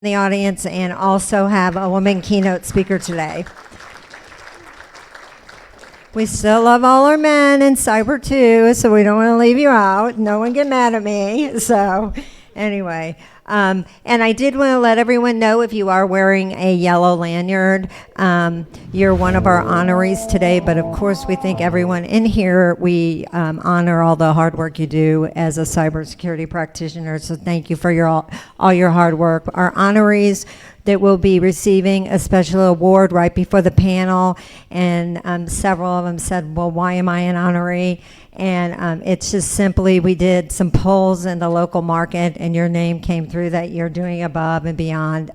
the audience and also have a woman keynote speaker today. We still love all our men in cyber too, so we don't want to leave you out. No one get mad at me. So anyway, and I did want to let everyone know, if you are wearing a yellow lanyard, you're one of our honorees today. But of course, we thank everyone in here. We honor all the hard work you do as a cybersecurity practitioner. So thank you for all your hard work. Our honorees that will be receiving a special award right before the panel, and several of them said, well, why am I an honoree? And it's just simply, we did some polls in the local market and your name came through that you're doing above and beyond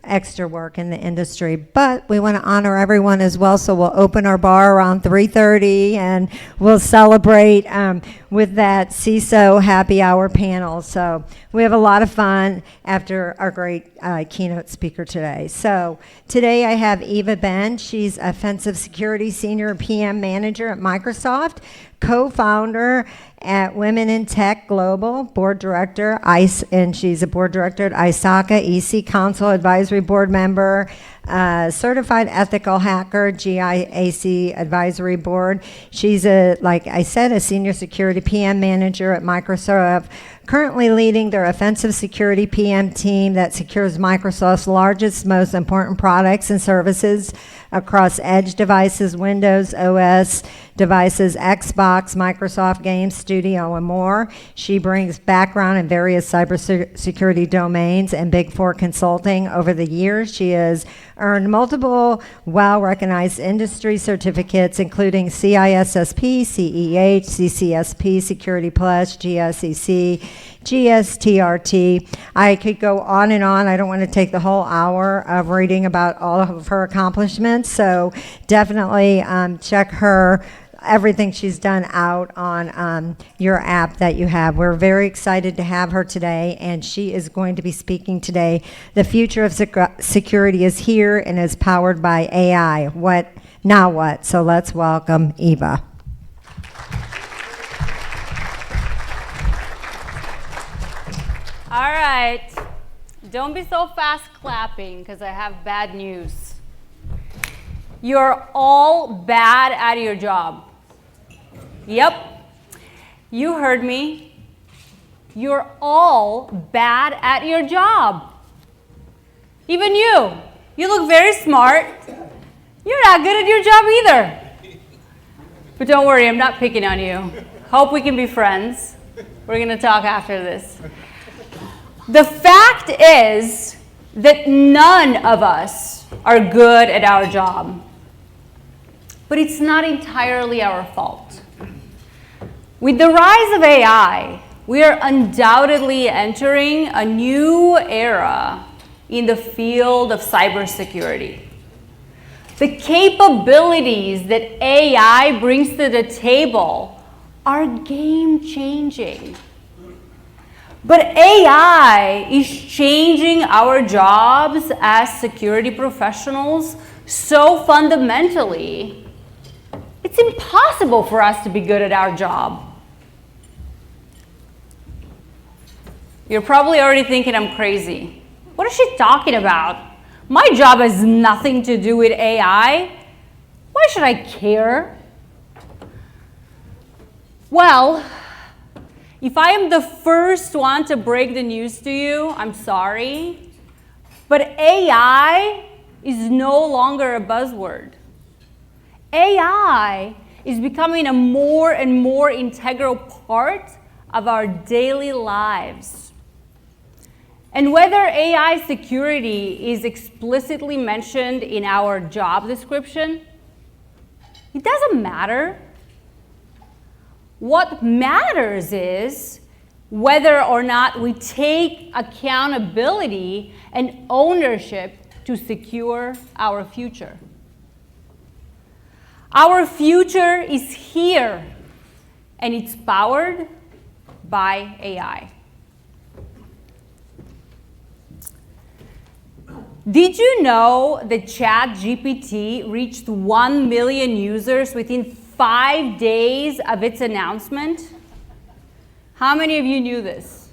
extra work in the industry. But we want to honor everyone as well, so we'll open our bar around 3:30 and we'll celebrate with that CISO happy hour panel. So we have a lot of fun after our great keynote speaker today. So today I have Eva Benn. She's Offensive Security Senior PM Manager at Microsoft, co-founder at Women in Tech Global, board director, ICE, and she's a board director at ISACA, EC Council Advisory Board member, certified ethical hacker, GIAC Advisory Board. She's like I said, a senior security PM manager at Microsoft, currently leading their offensive security PM team that secures Microsoft's largest, most important products and services across edge devices, Windows OS devices, Xbox, Microsoft Game Studio, and more. She brings background in various cybersecurity domains and Big Four consulting. Over the years, she has earned multiple well-recognized industry certificates, including CISSP, CEH, CCSP, Security Plus, GSEC, GSTRT. I could go on and on. I don't want to take the whole hour of reading about all of her accomplishments, so definitely check everything she's done out on your app that you have. We're very excited to have her today, and she is going to be speaking today. The future of security is here and is powered by AI. Now what? So let's welcome Eva. All right, don't be so fast clapping because I have bad news. You're all bad at your job. Yep, you heard me. You're all bad at your job. Even you. You look very smart. You're not good at your job either. But don't worry, I'm not picking on you. Hope we can be friends. We're going to talk after this. The fact is that none of us are good at our job. But it's not entirely our fault. With the rise of AI, we are undoubtedly entering a new era in the field of cybersecurity. The capabilities that AI brings to the table are game-changing. But AI is changing our jobs as security professionals so fundamentally, it's impossible for us to be good at our job. You're probably already thinking I'm crazy. What is she talking about? My job has nothing to do with AI. Why should I care? Well, if I am the first one to break the news to you, I'm sorry, but AI is no longer a buzzword. AI is becoming a more and more integral part of our daily lives. And whether AI security is explicitly mentioned in our job description, it doesn't matter. What matters is whether or not we take accountability and ownership to secure our future. Our future is here, and it's powered by AI. Did you know that ChatGPT reached 1 million users within 5 days of its announcement? How many of you knew this?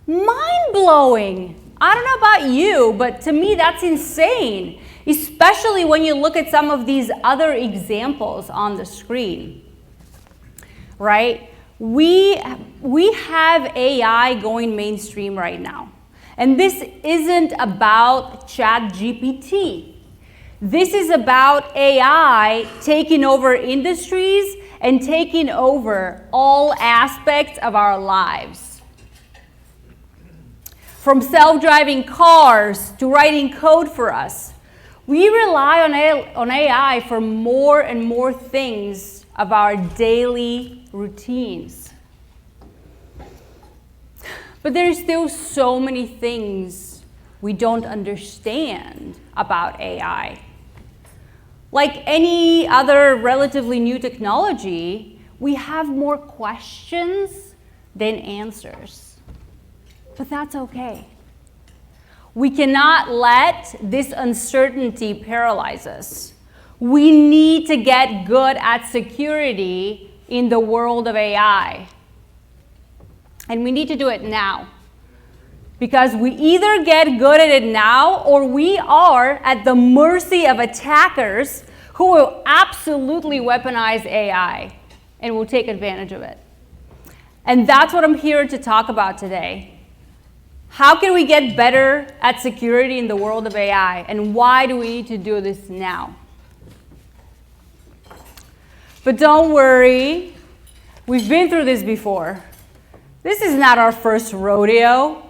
Mind-blowing. I don't know about you, but to me that's insane, especially when you look at some of these other examples on the screen, right? We have AI going mainstream right now. And this isn't about ChatGPT. This is about AI taking over industries and taking over all aspects of our lives. From self-driving cars to writing code for us, we rely on AI for more and more things of our daily routines. But there's still so many things we don't understand about AI. Like any other relatively new technology, we have more questions than answers. But that's okay. We cannot let this uncertainty paralyze us. We need to get good at security in the world of AI. And we need to do it now. Because we either get good at it now or we are at the mercy of attackers who will absolutely weaponize AI and will take advantage of it. And that's what I'm here to talk about today. How can we get better at security in the world of AI, and why do we need to do this now? But don't worry, we've been through this before. This is not our first rodeo.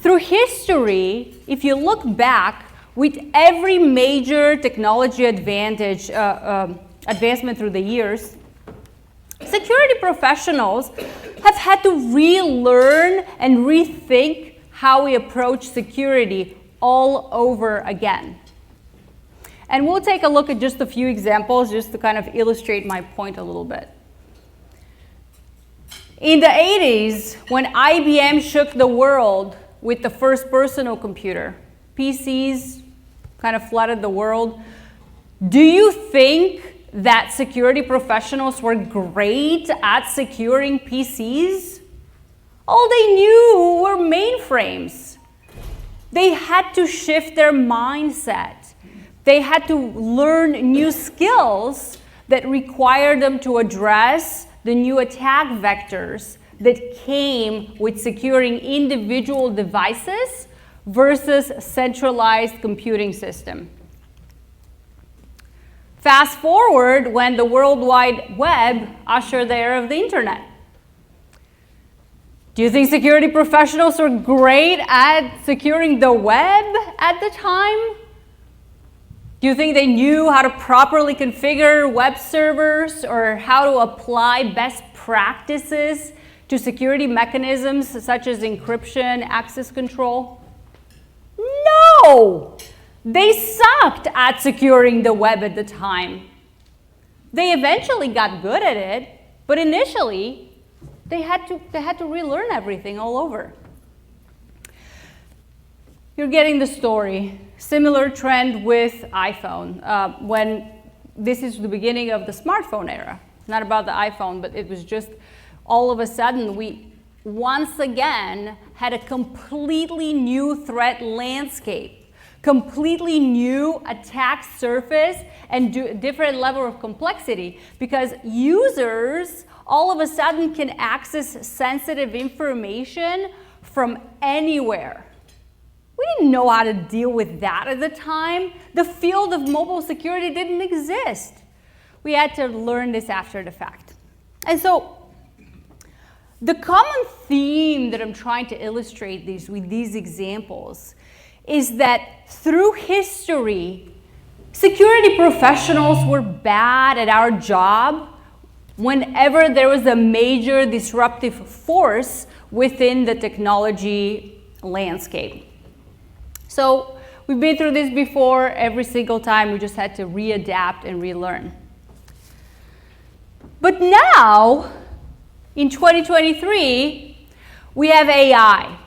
Through history, if you look back, with every major technology advancement through the years, security professionals have had to relearn and rethink how we approach security all over again. And we'll take a look at just a few examples just to kind of illustrate my point a little bit. In the 80s, when IBM shook the world with the first personal computer, PCs kind of flooded the world. Do you think that security professionals were great at securing PCs? All they knew were mainframes. They had to shift their mindset. They had to learn new skills that required them to address the new attack vectors that came with securing individual devices versus centralized computing system. Fast forward when the World Wide Web ushered the era of the internet. Do you think security professionals were great at securing the web at the time? Do you think they knew how to properly configure web servers or how to apply best practices to security mechanisms such as encryption, access control? No! They sucked at securing the web at the time. They eventually got good at it, but initially they had to relearn everything all over. You're getting the story. Similar trend with iPhone. When this is the beginning of the smartphone era. It's not about the iPhone, but it was just all of a sudden we once again had a completely new threat landscape, completely new attack surface, and different level of complexity, because users all of a sudden can access sensitive information from anywhere. We didn't know how to deal with that at the time. The field of mobile security didn't exist. We had to learn this after the fact. And so the common theme that I'm trying to illustrate with these examples is that through history, security professionals were bad at our job whenever there was a major disruptive force within the technology landscape. So we've been through this before. Every single time we just had to readapt and relearn. But now, in 2023, we have AI.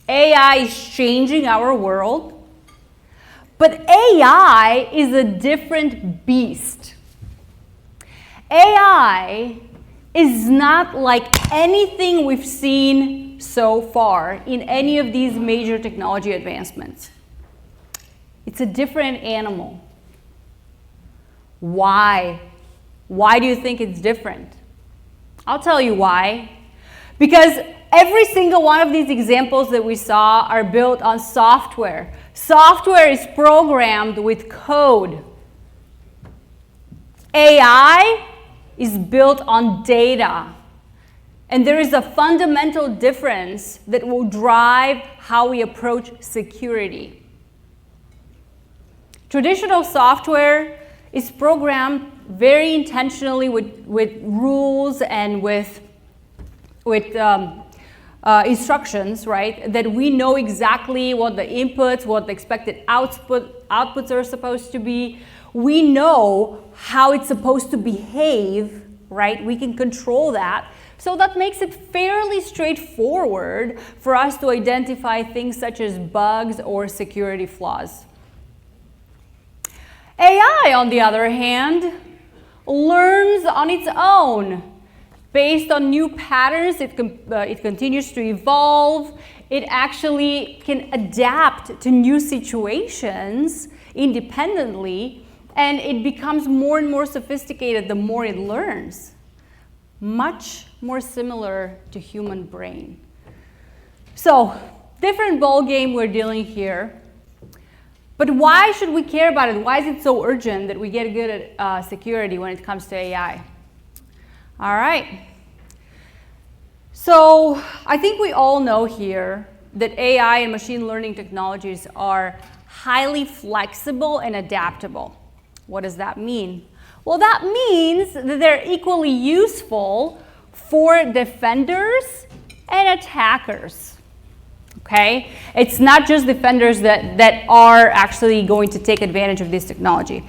AI is changing our world, but AI is a different beast. AI is not like anything we've seen so far in any of these major technology advancements. It's a different animal. Why? Why do you think it's different? I'll tell you why. Because every single one of these examples that we saw are built on software. Software is programmed with code. AI is built on data. And there is a fundamental difference that will drive how we approach security. Traditional software is programmed very intentionally with rules and with instructions, right? That we know exactly what the inputs, what the expected outputs are supposed to be. We know how it's supposed to behave, right? We can control that. So that makes it fairly straightforward for us to identify things such as bugs or security flaws. AI, on the other hand, learns on its own. Based on new patterns, it continues to evolve. It actually can adapt to new situations independently, and it becomes more and more sophisticated the more it learns. Much more similar to human brain. So, different ball game we're dealing here. But why should we care about it? Why is it so urgent that we get good at security when it comes to AI? All right. So I think we all know here that AI and machine learning technologies are highly flexible and adaptable. What does that mean? Well, that means that they're equally useful for defenders and attackers. Okay? It's not just defenders that are actually going to take advantage of this technology.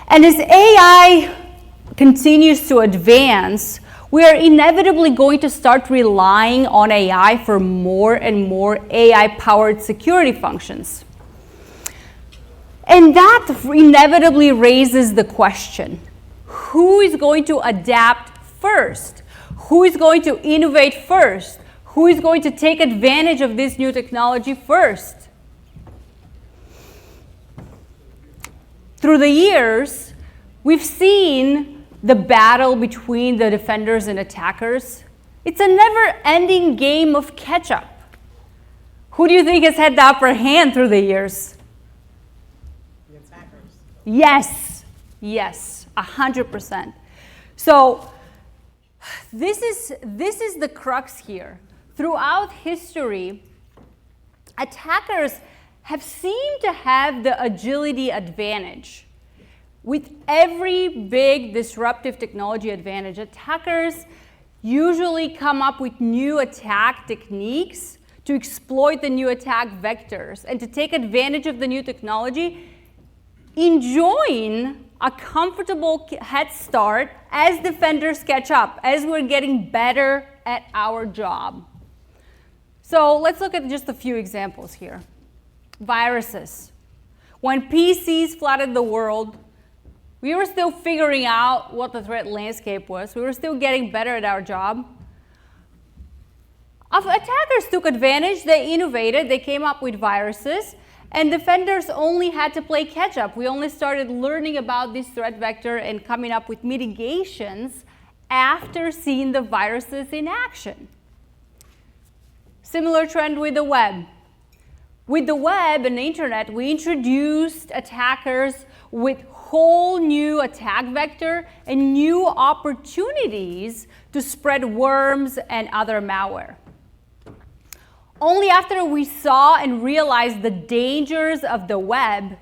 And as AI continues to advance, we are inevitably going to start relying on AI for more and more AI-powered security functions. And that inevitably raises the question, who is going to adapt first? Who is going to innovate first? Who is going to take advantage of this new technology first? Through the years, we've seen the battle between the defenders and attackers. It's a never-ending game of catch-up. Who do you think has had the upper hand through the years? The attackers. Yes, 100%. So this is the crux here. Throughout history, attackers have seemed to have the agility advantage. With every big disruptive technology advantage, attackers usually come up with new attack techniques to exploit the new attack vectors and to take advantage of the new technology, enjoying a comfortable head start as defenders catch up, as we're getting better at our job. So let's look at just a few examples here. Viruses. When PCs flooded the world, we were still figuring out what the threat landscape was. We were still getting better at our job. Attackers took advantage, they innovated, they came up with viruses, and defenders only had to play catch up. We only started learning about this threat vector and coming up with mitigations after seeing the viruses in action. Similar trend with the web. With the web and the internet, we introduced attackers with whole new attack vector and new opportunities to spread worms and other malware. Only after we saw and realized the dangers of the web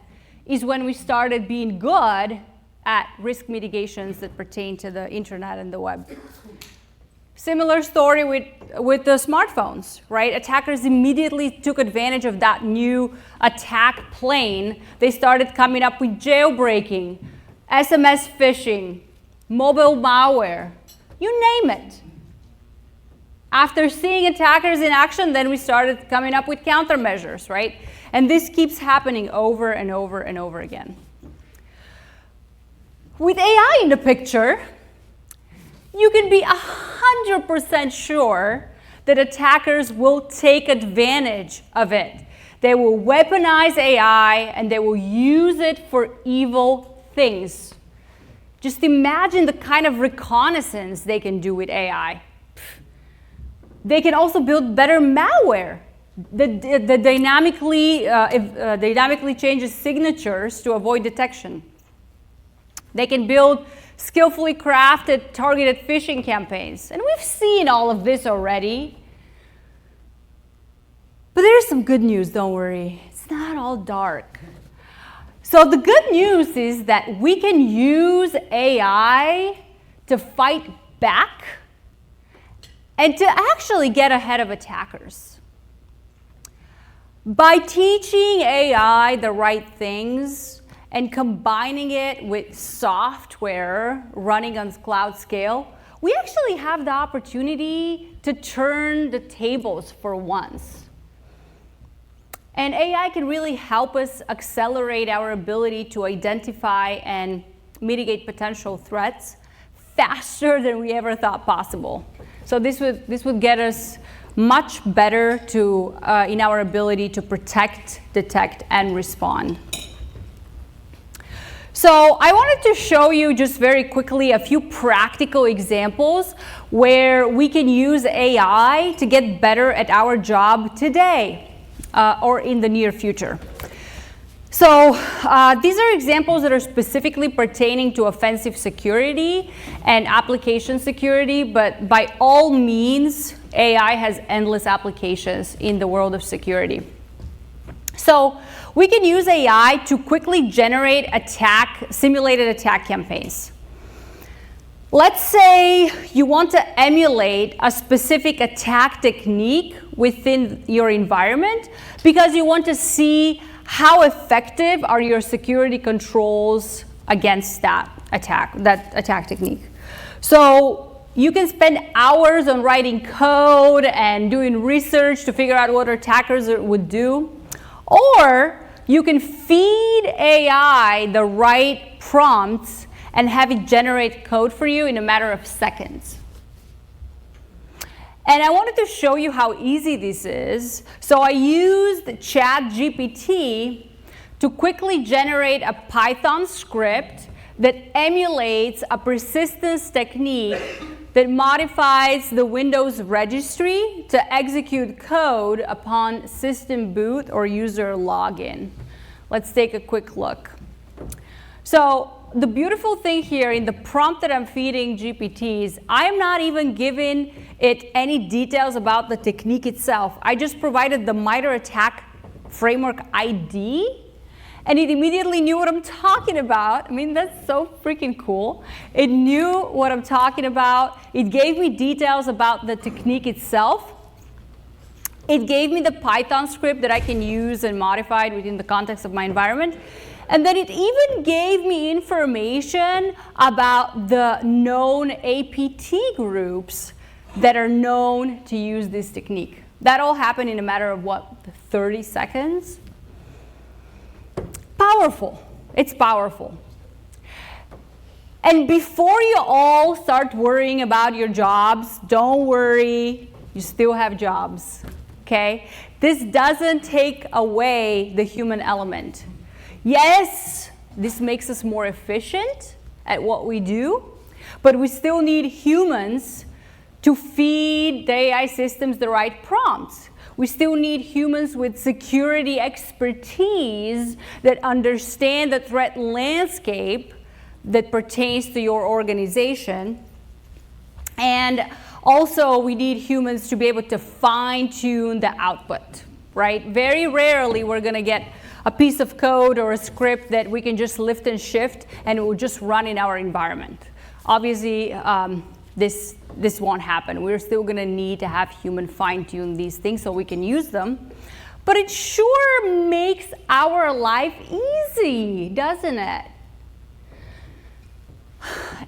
is when we started being good at risk mitigations that pertain to the internet and the web. Similar story with the smartphones, right? Attackers immediately took advantage of that new attack plane. They started coming up with jailbreaking, SMS phishing, mobile malware, you name it. After seeing attackers in action, then we started coming up with countermeasures, right? And this keeps happening over and over and over again. With AI in the picture, you can be 100% sure that attackers will take advantage of it. They will weaponize AI and they will use it for evil things. Just imagine the kind of reconnaissance they can do with AI. They can also build better malware that dynamically changes signatures to avoid detection. They can build skillfully crafted targeted phishing campaigns. And we've seen all of this already. But there's some good news, don't worry. It's not all dark. So the good news is that we can use AI to fight back and to actually get ahead of attackers. By teaching AI the right things and combining it with software running on cloud scale, we actually have the opportunity to turn the tables for once. And AI can really help us accelerate our ability to identify and mitigate potential threats faster than we ever thought possible. So this would get us much better in our ability to protect, detect, and respond. So I wanted to show you just very quickly a few practical examples where we can use AI to get better at our job today. Or in the near future. So these are examples that are specifically pertaining to offensive security and application security, but by all means, AI has endless applications in the world of security. So we can use AI to quickly generate simulated attack campaigns. Let's say you want to emulate a specific attack technique within your environment because you want to see how effective are your security controls against that attack technique. So you can spend hours on writing code and doing research to figure out what attackers would do, or you can feed AI the right prompts and have it generate code for you in a matter of seconds. And I wanted to show you how easy this is. So I used ChatGPT to quickly generate a Python script that emulates a persistence technique that modifies the Windows registry to execute code upon system boot or user login. Let's take a quick look. So the beautiful thing here in the prompt that I'm feeding GPT is I'm not even giving it any details about the technique itself. I just provided the MITRE ATT&CK framework ID, and it immediately knew what I'm talking about. I mean, that's so freaking cool. It knew what I'm talking about. It gave me details about the technique itself. It gave me the Python script that I can use and modify within the context of my environment. And then it even gave me information about the known APT groups that are known to use this technique. That all happened in a matter of, 30 seconds? Powerful. It's powerful. And before you all start worrying about your jobs, don't worry, you still have jobs, okay? This doesn't take away the human element. Yes, this makes us more efficient at what we do, but we still need humans to feed the AI systems the right prompts. We still need humans with security expertise that understand the threat landscape that pertains to your organization. And also, we need humans to be able to fine-tune the output, right? Very rarely we're going to get a piece of code or a script that we can just lift and shift and it will just run in our environment. Obviously, this won't happen. We're still going to need to have human fine-tune these things so we can use them. But it sure makes our life easy, doesn't it?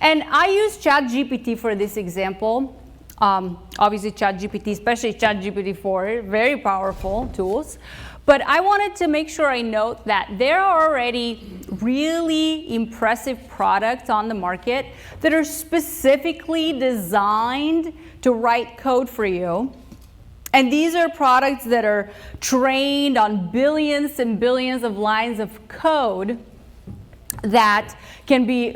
And I use ChatGPT for this example. Obviously ChatGPT, especially ChatGPT 4, very powerful tools. But I wanted to make sure I note that there are already really impressive products on the market that are specifically designed to write code for you. And these are products that are trained on billions and billions of lines of code that can be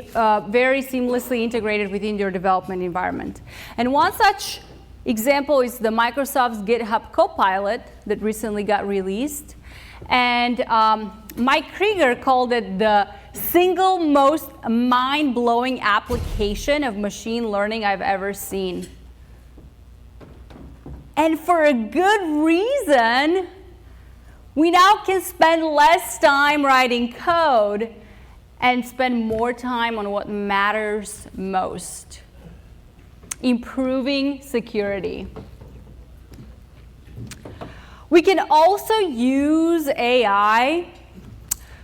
very seamlessly integrated within your development environment. And one such example is the Microsoft's GitHub Copilot that recently got released. And Mike Krieger called it the single most mind-blowing application of machine learning I've ever seen. And for a good reason. We now can spend less time writing code and spend more time on what matters most: improving security. We can also use AI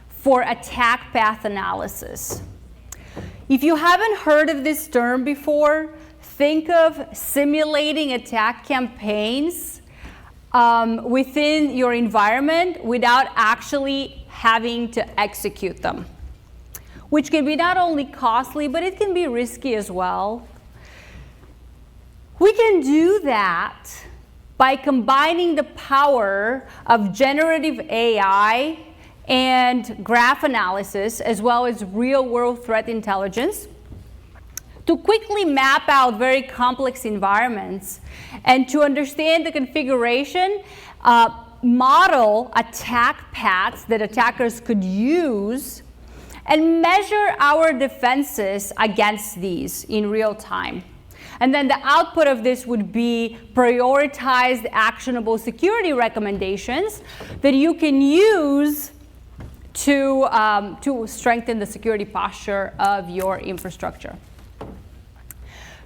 for attack path analysis. If you haven't heard of this term before, think of simulating attack campaigns within your environment without actually having to execute them, which can be not only costly, but it can be risky as well. We can do that by combining the power of generative AI and graph analysis, as well as real-world threat intelligence, to quickly map out very complex environments and to understand the configuration, model attack paths that attackers could use, and measure our defenses against these in real time. And then the output of this would be prioritized actionable security recommendations that you can use to strengthen the security posture of your infrastructure.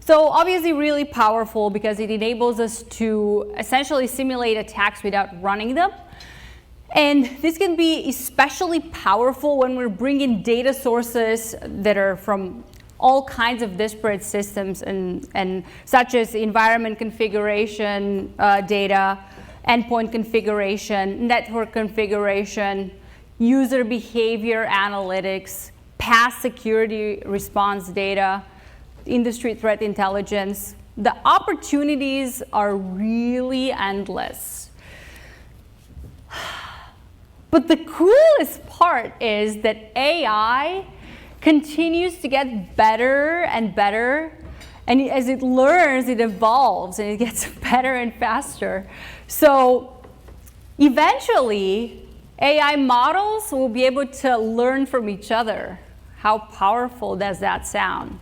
So obviously really powerful because it enables us to essentially simulate attacks without running them. And this can be especially powerful when we're bringing data sources that are from all kinds of disparate systems, and such as environment configuration data, endpoint configuration, network configuration, user behavior analytics, past security response data, industry threat intelligence. The opportunities are really endless. But the coolest part is that AI continues to get better and better, and as it learns, it evolves and it gets better and faster. So eventually, AI models will be able to learn from each other. How powerful does that sound?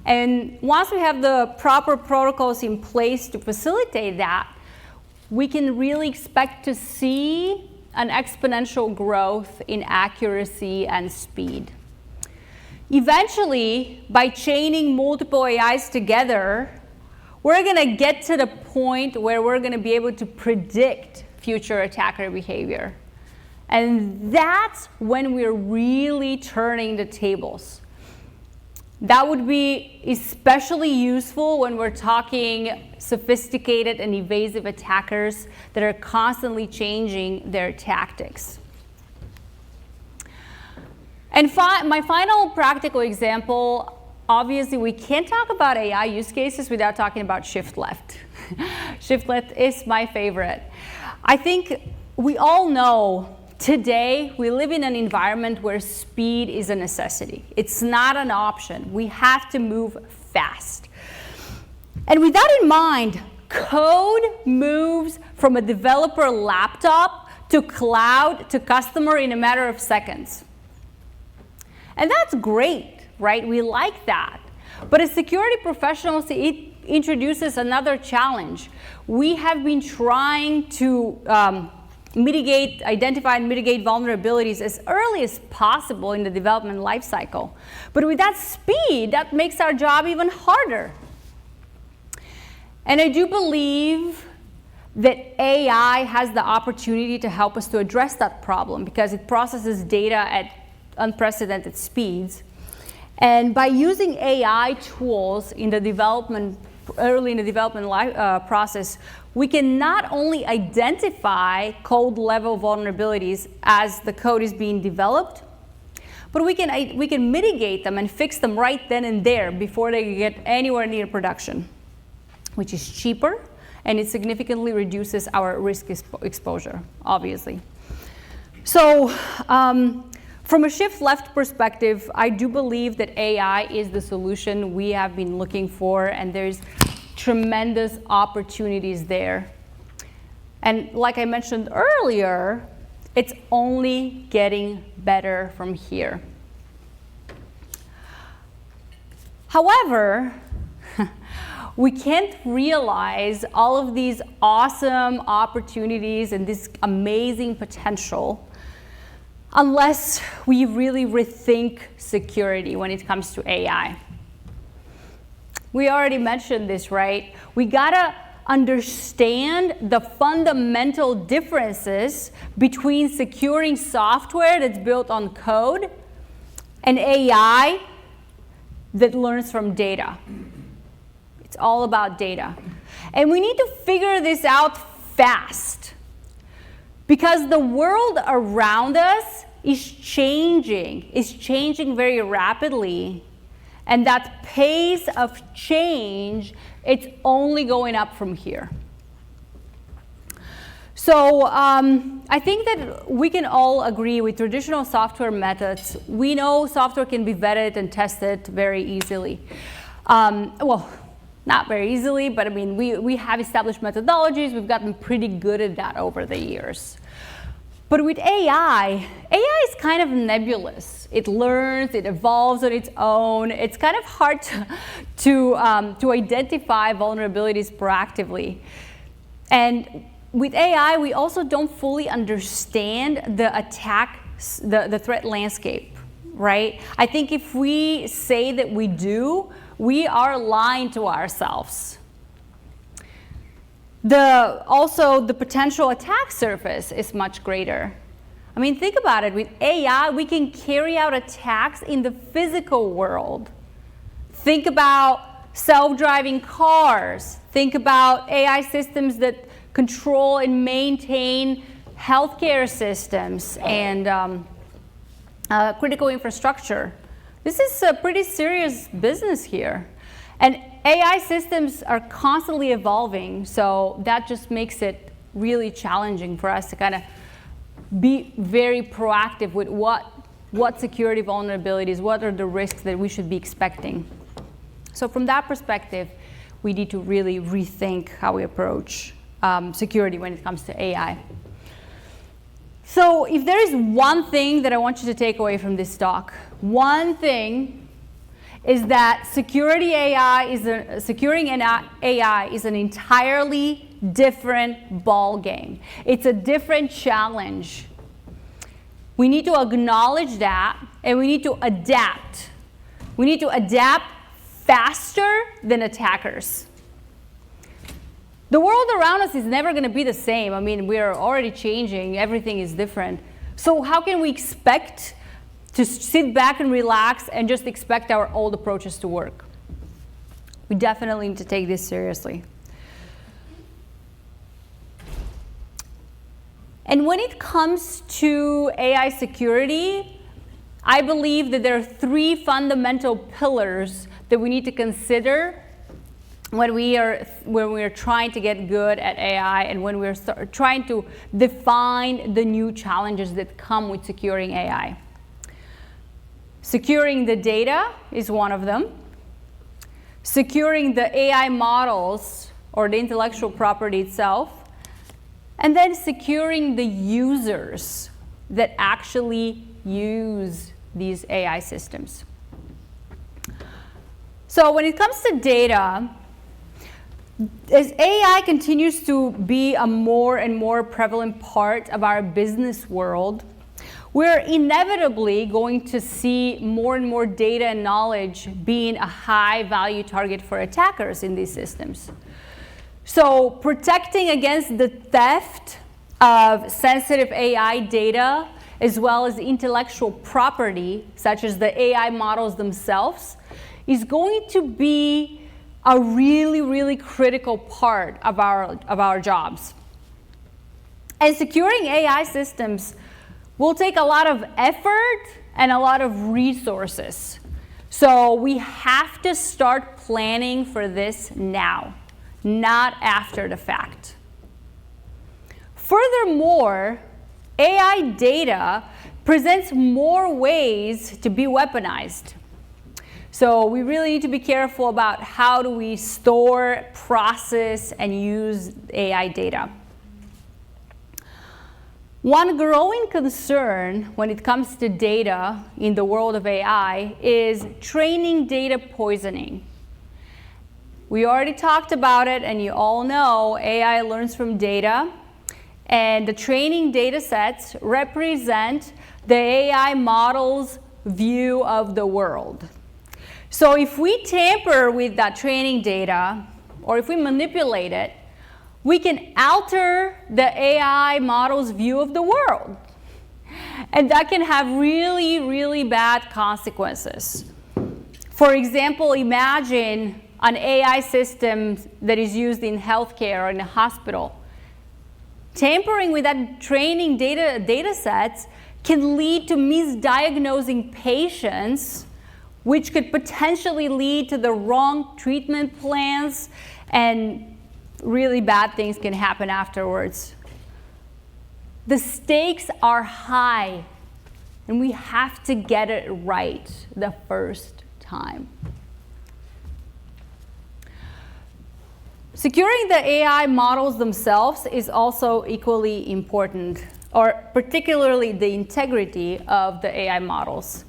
And once we have the proper protocols in place to facilitate that, we can really expect to see an exponential growth in accuracy and speed. Eventually, by chaining multiple AIs together, we're going to get to the point where we're going to be able to predict future attacker behavior. And that's when we're really turning the tables. That would be especially useful when we're talking sophisticated and evasive attackers that are constantly changing their tactics. And my final practical example, obviously we can't talk about AI use cases without talking about shift left. Shift left is my favorite. I think we all know today we live in an environment where speed is a necessity. It's not an option. We have to move fast. And with that in mind, code moves from a developer laptop to cloud to customer in a matter of seconds. And that's great, right? We like that. But as security professionals, it introduces another challenge. We have been trying to identify and mitigate vulnerabilities as early as possible in the development lifecycle. But with that speed, that makes our job even harder. And I do believe that AI has the opportunity to help us to address that problem because it processes data at unprecedented speeds. And by using AI tools in the development early in the development process, we can not only identify code level vulnerabilities as the code is being developed, but we can mitigate them and fix them right then and there before they get anywhere near production, which is cheaper, and it significantly reduces our risk exposure, obviously. So from a shift left perspective, I do believe that AI is the solution we have been looking for, and there's tremendous opportunities there. And like I mentioned earlier, it's only getting better from here. However, we can't realize all of these awesome opportunities and this amazing potential unless we really rethink security when it comes to AI. We already mentioned this, right? We gotta understand the fundamental differences between securing software that's built on code and AI that learns from data. It's all about data. And we need to figure this out fast because the world around us is changing very rapidly. And that pace of change, it's only going up from here. So I think that we can all agree with traditional software methods. We know software can be vetted and tested very easily. Well, not very easily, but I mean, we have established methodologies. We've gotten pretty good at that over the years. But with AI is kind of nebulous. It learns, it evolves on its own. It's kind of hard to identify vulnerabilities proactively. And with AI, we also don't fully understand the threat landscape, right? I think if we say that we do, we are lying to ourselves. Also, the potential attack surface is much greater. I mean, think about it. With AI, we can carry out attacks in the physical world. Think about self-driving cars. Think about AI systems that control and maintain healthcare systems and critical infrastructure. This is a pretty serious business here. And AI systems are constantly evolving, so that just makes it really challenging for us to kind of be very proactive with what security vulnerabilities, what are the risks that we should be expecting. So from that perspective, we need to really rethink how we approach security when it comes to AI. So if there is one thing that I want you to take away from this talk, one thing is that securing AI is an entirely different ball game. It's a different challenge. We need to acknowledge that, and we need to adapt. We need to adapt faster than attackers. The world around us is never going to be the same. I mean, we are already changing. Everything is different. So how can we expect to sit back and relax and just expect our old approaches to work? We definitely need to take this seriously. And when it comes to AI security, I believe that there are three fundamental pillars that we need to consider when we are trying to get good at AI and when we're trying to define the new challenges that come with securing AI. Securing the data is one of them. Securing the AI models or the intellectual property itself. And then securing the users that actually use these AI systems. So when it comes to data, as AI continues to be a more and more prevalent part of our business world, we're inevitably going to see more and more data and knowledge being a high value target for attackers in these systems. So protecting against the theft of sensitive AI data as well as intellectual property, such as the AI models themselves, is going to be a really, really critical part of our jobs. And securing AI systems will take a lot of effort and a lot of resources. So we have to start planning for this now, not after the fact. Furthermore, AI data presents more ways to be weaponized. So we really need to be careful about how do we store, process, and use AI data. One growing concern when it comes to data in the world of AI is training data poisoning. We already talked about it, and you all know AI learns from data, and the training data sets represent the AI model's view of the world. So if we tamper with that training data, or if we manipulate it, we can alter the AI model's view of the world. And that can have really, really bad consequences. For example, imagine an AI system that is used in healthcare or in a hospital. Tampering with that training data sets can lead to misdiagnosing patients, which could potentially lead to the wrong treatment plans, and really bad things can happen afterwards. The stakes are high, and we have to get it right the first time. Securing the AI models themselves is also equally important, or particularly the integrity of the AI models.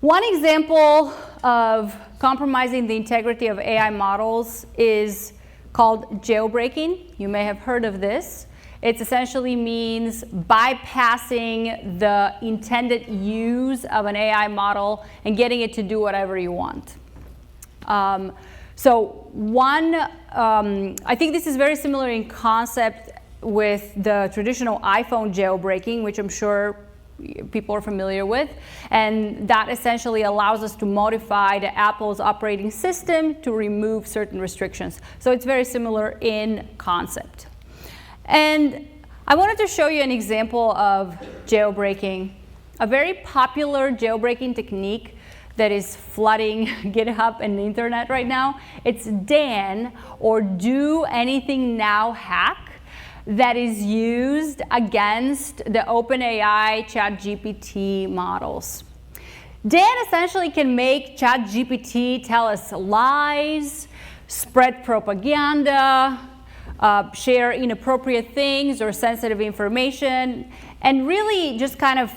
One example of compromising the integrity of AI models is called jailbreaking. You may have heard of this. It essentially means bypassing the intended use of an AI model and getting it to do whatever you want. I think this is very similar in concept with the traditional iPhone jailbreaking, which I'm sure people are familiar with, and that essentially allows us to modify the Apple's operating system to remove certain restrictions. So it's very similar in concept. And I wanted to show you an example of jailbreaking, a very popular jailbreaking technique that is flooding GitHub and the internet right now. It's DAN, or Do Anything Now hack, that is used against the OpenAI ChatGPT models. Dan essentially can make ChatGPT tell us lies, spread propaganda, share inappropriate things or sensitive information, and really just kind of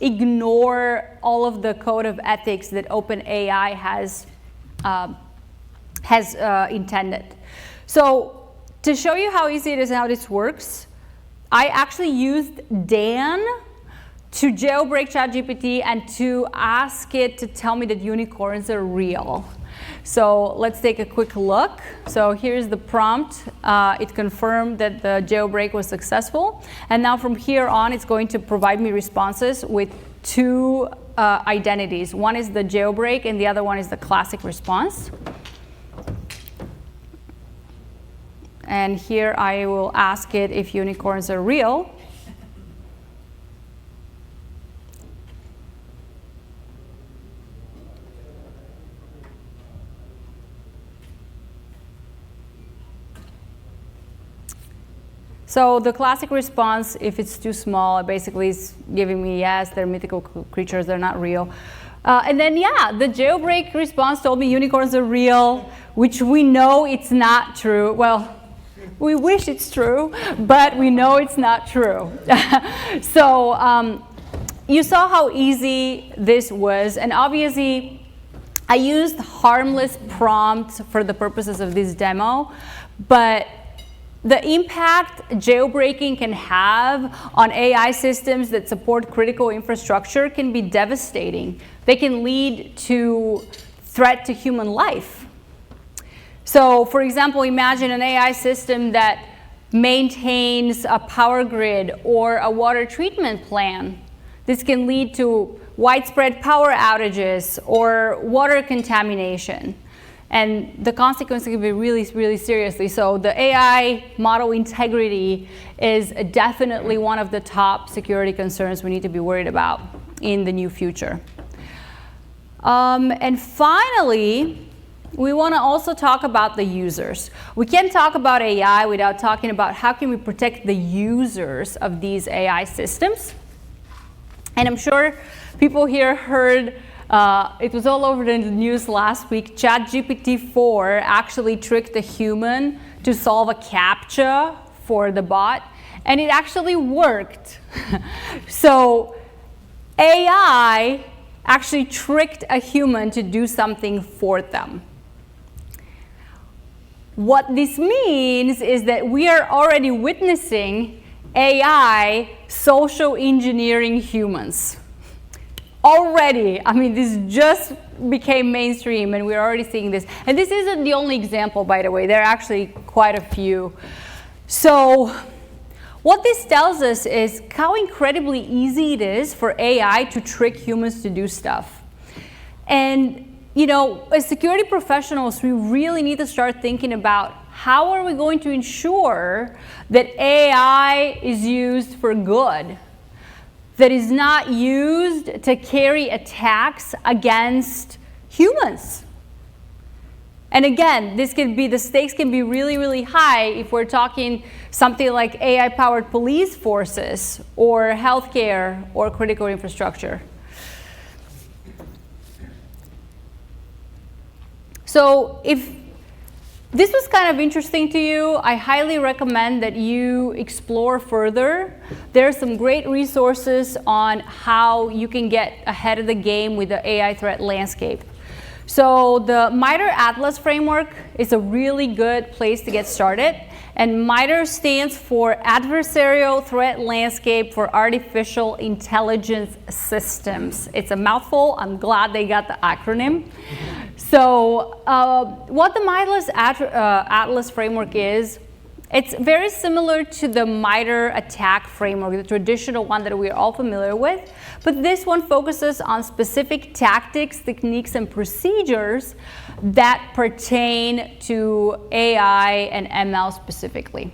ignore all of the code of ethics that OpenAI has intended. So to show you how easy it is and how this works, I actually used Dan to jailbreak ChatGPT and to ask it to tell me that unicorns are real. So let's take a quick look. So here's the prompt. It confirmed that the jailbreak was successful. And now from here on, it's going to provide me responses with two identities. One is the jailbreak, and the other one is the classic response. And here I will ask it if unicorns are real. So the classic response, if it's too small, basically is giving me yes, they're mythical creatures, they're not real. And then, yeah, the jailbreak response told me unicorns are real, which we know it's not true. Well, we wish it's true, but we know it's not true. So you saw how easy this was, and obviously I used harmless prompts for the purposes of this demo, but the impact jailbreaking can have on AI systems that support critical infrastructure can be devastating. They can lead to threat to human life. So, for example, imagine an AI system that maintains a power grid or a water treatment plant. This can lead to widespread power outages or water contamination. And the consequences can be really, really seriously. So the AI model integrity is definitely one of the top security concerns we need to be worried about in the new future. And finally, we want to also talk about the users. We can't talk about AI without talking about how can we protect the users of these AI systems. And I'm sure people here heard, it was all over the news last week, ChatGPT-4 actually tricked a human to solve a CAPTCHA for the bot, and it actually worked. So AI actually tricked a human to do something for them. What this means is that we are already witnessing AI social engineering humans. Already, I mean, this just became mainstream and we're already seeing this. And this isn't the only example, by the way. There are actually quite a few. So what this tells us is how incredibly easy it is for AI to trick humans to do stuff. And, you know, as security professionals, we really need to start thinking about how are we going to ensure that AI is used for good, that is not used to carry attacks against humans. And again, this can be, the stakes can be really, really high if we're talking something like AI-powered police forces or healthcare or critical infrastructure. So if this was kind of interesting to you, I highly recommend that you explore further. There are some great resources on how you can get ahead of the game with the AI threat landscape. So the MITRE Atlas framework is a really good place to get started. And MITRE stands for Adversarial Threat Landscape for Artificial Intelligence Systems. It's a mouthful. I'm glad they got the acronym. So what the MITRE Atlas framework is, it's very similar to the MITRE ATT&CK framework, the traditional one that we're all familiar with. But this one focuses on specific tactics, techniques, and procedures that pertain to AI and ML specifically.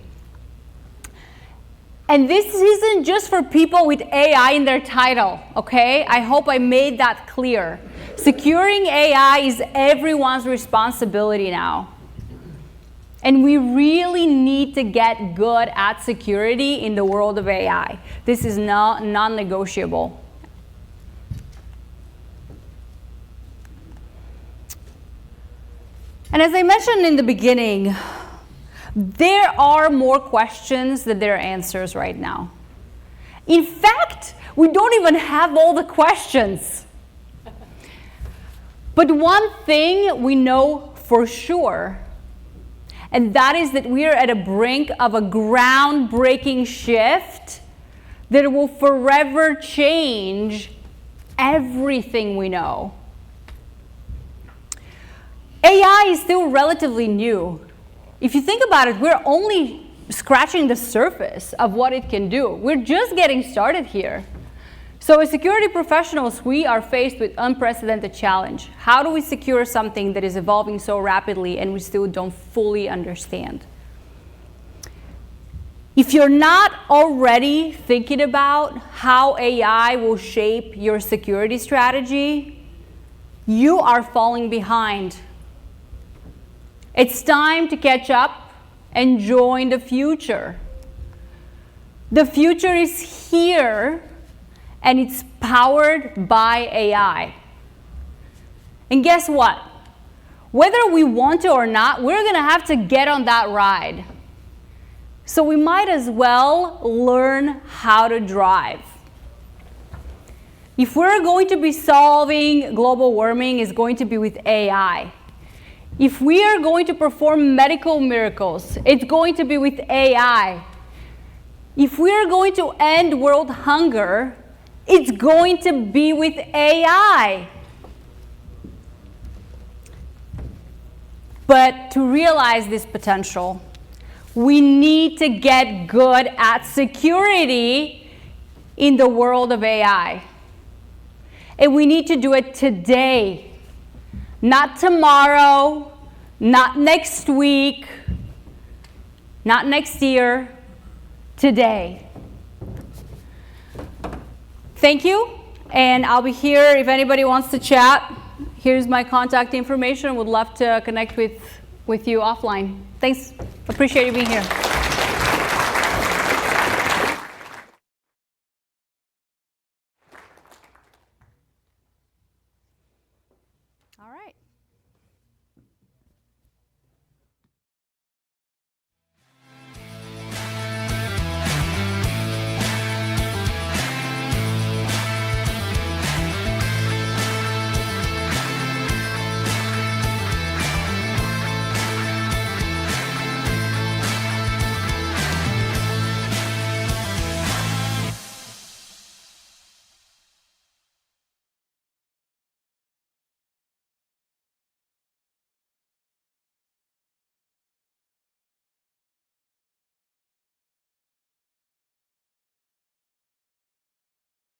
And this isn't just for people with AI in their title, okay? I hope I made that clear. Securing AI is everyone's responsibility now. And we really need to get good at security in the world of AI. This is non-negotiable. And as I mentioned in the beginning, there are more questions than there are answers right now. In fact, we don't even have all the questions. But one thing we know for sure, and that is that we are at a brink of a groundbreaking shift that will forever change everything we know. AI is still relatively new. If you think about it, we're only scratching the surface of what it can do. We're just getting started here. So as security professionals, we are faced with unprecedented challenge. How do we secure something that is evolving so rapidly and we still don't fully understand? If you're not already thinking about how AI will shape your security strategy, you are falling behind. It's time to catch up and join the future. The future is here, and it's powered by AI. And guess what? Whether we want to or not, we're going to have to get on that ride. So we might as well learn how to drive. If we're going to be solving global warming, it's going to be with AI. If we are going to perform medical miracles, it's going to be with AI. If we are going to end world hunger, it's going to be with AI. But to realize this potential, we need to get good at security in the world of AI. And we need to do it today, not tomorrow, Not next week, not next year, today. Thank you, and I'll be here if anybody wants to chat. Here's my contact information. Would love to connect with you offline. Thanks. Appreciate you being here.